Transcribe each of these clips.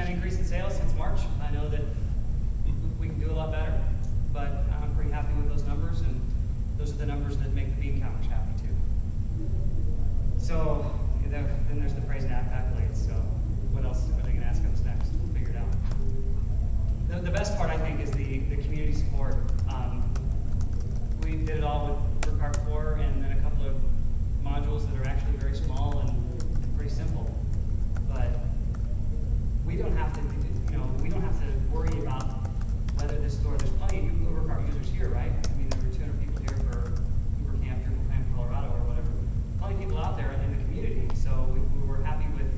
50% increase in sales since March. I know that we can do a lot better, but I'm pretty happy with those numbers, and those are the numbers that make the bean counters happy too. So then there's the praise and accolades. So what else are they going to ask us next? We'll figure it out. The best part, I think, is the community support. We did it all with Ubercart 4 and then a couple of modules that are actually very small and pretty simple. But we don't have to, we don't have to worry about whether this store. There's plenty of Ubercart users here, right? I mean, there were 200 people here for Ubercamp, Drupal Camp, Colorado, or whatever. Plenty of people out there in the community. So we were happy with,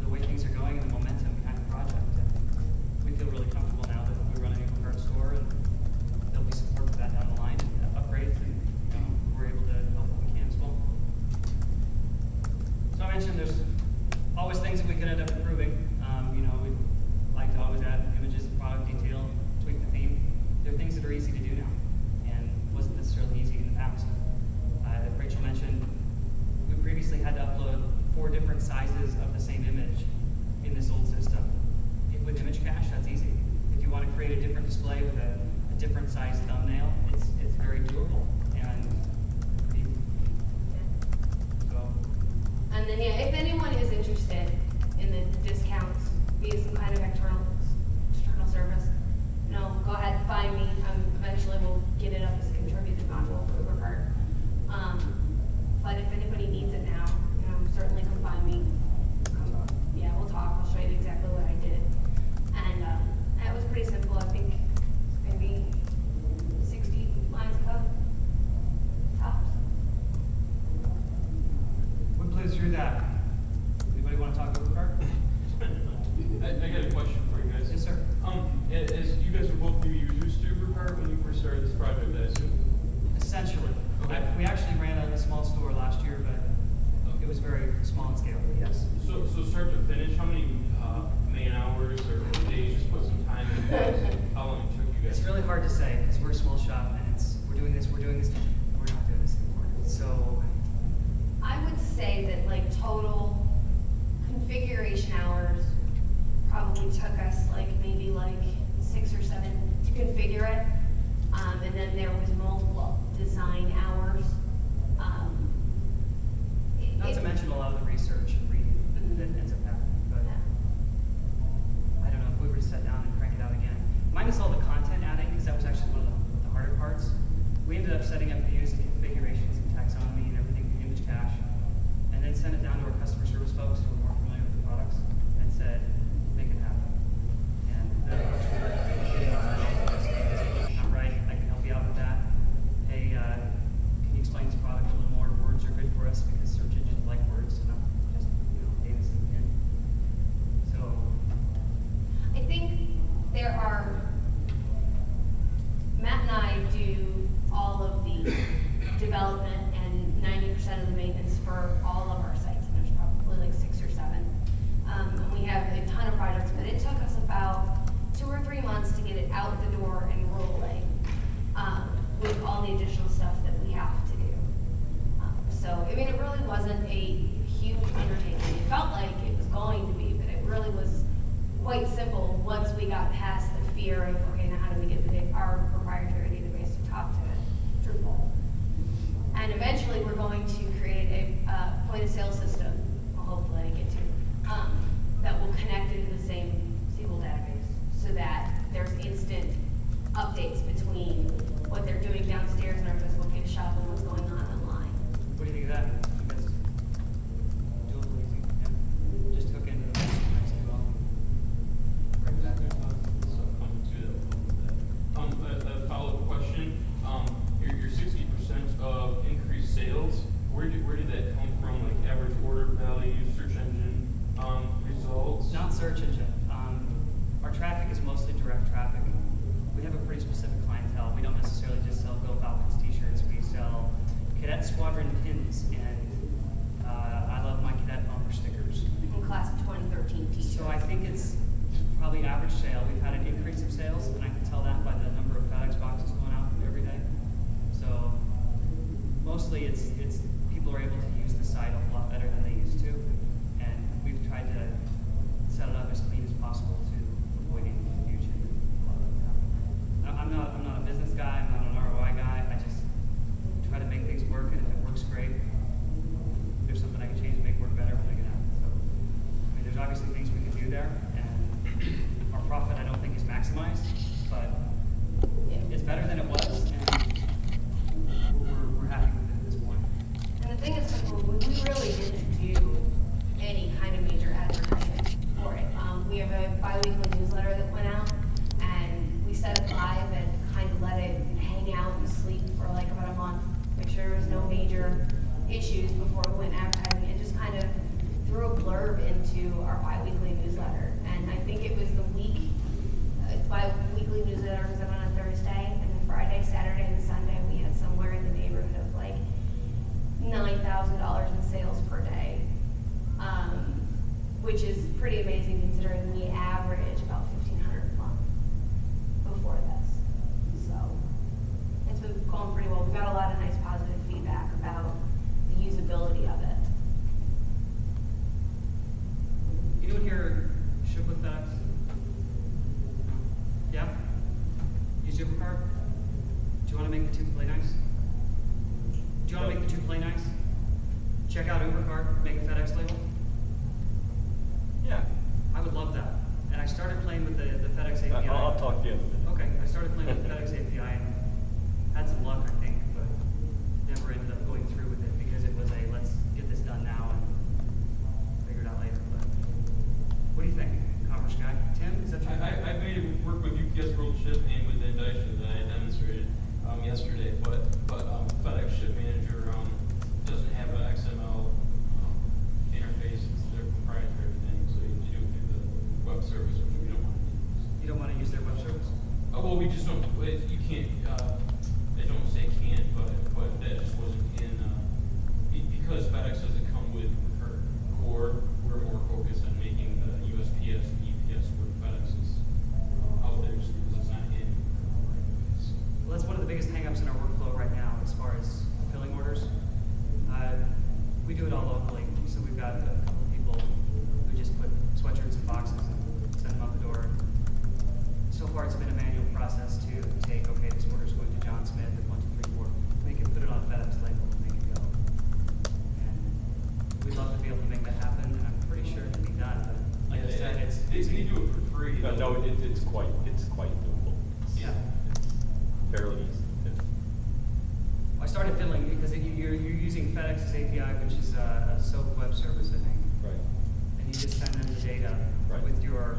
the way things are going and the momentum behind the project. And we feel really comfortable now that we run an Ubercart store, and there'll be support for that down the line, and upgrades, and we're able to help what we can as well. So I mentioned there's always things that we could end up improving. We'd like to always add images and product detail, tweak the theme. There are things that are easy to do now, and wasn't necessarily easy in the past. Rachel mentioned we previously had to upload 4 different sizes of the same image in this old system. With image cache, that's easy. If you want to create a different display with a different size thumbnail, it's very doable and pretty. So. And then if anyone is interested in the discounts via some kind of external service, go ahead and find me. Eventually we'll get it up as a contributed module for Ubercart. But if anybody needs it now, certainly come find me. We'll talk. I'll show you exactly what I did. And it was pretty simple. I think maybe 60 lines of code. Tops. We blew through that. Anybody want to talk Ubercart? I got a question for you guys. Yes, sir. As you guys were both new users to Ubercart when you first started this project, I assume? Essentially. Okay. We actually ran a small store last year, but it was very small in scale, yes. So start to finish, how many man hours or days? Just put some time in. How long it took you guys? It's really hard to say because we're a small shop and we're doing this, we're not doing this anymore. So I would say that total configuration hours probably took us maybe 6 or 7 to configure it. And then there was multiple design hours. not to mention a lot of the research and reading that ends up happening. But I don't know if we were to sit down and crank it out again. Minus all the content adding, because that was actually one of the harder parts. We ended up setting up views and configurations and taxonomy and everything in image cache, and then sent it down to our customer service folks who were more familiar with the products and said, make it happen. And not right, I can help you out with that. Hey, can you explain this product a little more? Words are good for us because search engines like words, not just data in. So I think there are, Matt and I do all of the development and 90% of the maintenance for all of our sites, and there's probably 6 or 7. And we have a ton of projects, but it took us about 2 or 3 months to get it out the door and rolling with all the additional stuff that we have to do. So, I mean, it really wasn't a huge undertaking. It felt like it was going to be, but it really was quite simple once we got past the fear of, okay, now how do we get our proprietary database to talk to Drupal? And eventually we're going to create a point-of-sale system, well, hopefully I get to, that will connect into the same SQL database so that there's instant updates between what they're doing downstairs in our physical gift shop and what's going on online. what do you think of that? You guys doable, you think? Yeah. Just hook into the next well. Right back. A follow-up question. Your 60% of increased sales, where did that come from? Like average order value, search engine results? Not search engine. Our traffic is mostly direct traffic. We have a pretty specific clientele. We don't necessarily just sell Go Falcons t-shirts. We sell Cadet Squadron pins and I Love My Cadet bumper stickers. In class of 2013 t-shirts. So I think it's probably average sale. We've had an increase of sales, and I can tell that by the number of FedEx boxes going out every day. So mostly it's people are able to use the site a lot better than they used to, and we've tried to set it up as clean as possible. have a bi-weekly newsletter that went out, and we set it live and kind of let it hang out and sleep for like about a month. Make sure there was no major issues before we went advertising, and just kind of threw a blurb into our bi-weekly newsletter. And I think it was the week, bi-weekly newsletter was on a Thursday, and then Friday, Saturday, and Sunday we had somewhere in the neighborhood of like $9,000 in sales per day, which is pretty amazing considering we average about $1,500 a month before this. So it's been going pretty well. We've got a lot of nice positive feedback about the usability of it. Anyone here ship with FedEx? Yeah? Use Ubercart? Do you want to make the two play nice? Do you want to make the two play nice? Check out Ubercart, make a FedEx label? Yeah. I would love that. And I started playing with the FedEx API. I'll talk to you. Okay, I started playing with the FedEx API and had some luck, I think, but never ended up going through with it because it was a let's get this done now and figure it out later. But what do you think, Commerce Guy? Tim, is that your I made it work with UPS World Ship and with Indictia that I demonstrated yesterday, but FedEx Ship Manager doesn't have an XML interface. It's their proprietary thing, so you do it through the web service, which we don't want to use. You don't want to use their web service? Oh, well, we just don't. You can't. They don't say can't, but that just wasn't in because FedEx doesn't come with her core. We're more focused on making the USPS and UPS where FedEx is out there, just because it's not in. Well, that's one of the biggest hangups in our workflow right now as far as filling orders. We do it all locally, so we've got a couple of people who just put sweatshirts in boxes and send them out the door. So far, it's been a manual process to take, okay, this order's going to John Smith at 1, 2, 3, 4, make it, put it on a FedEx label, and make it go. And we'd love to be able to make that happen, and I'm pretty sure it can be done, but like I said, They do it for free. No, it's quite doable. Yeah. It's fairly easy. I started fiddling because you're using FedEx's API, which is a SOAP web service, I think. Right. And you just send them the data Right. with your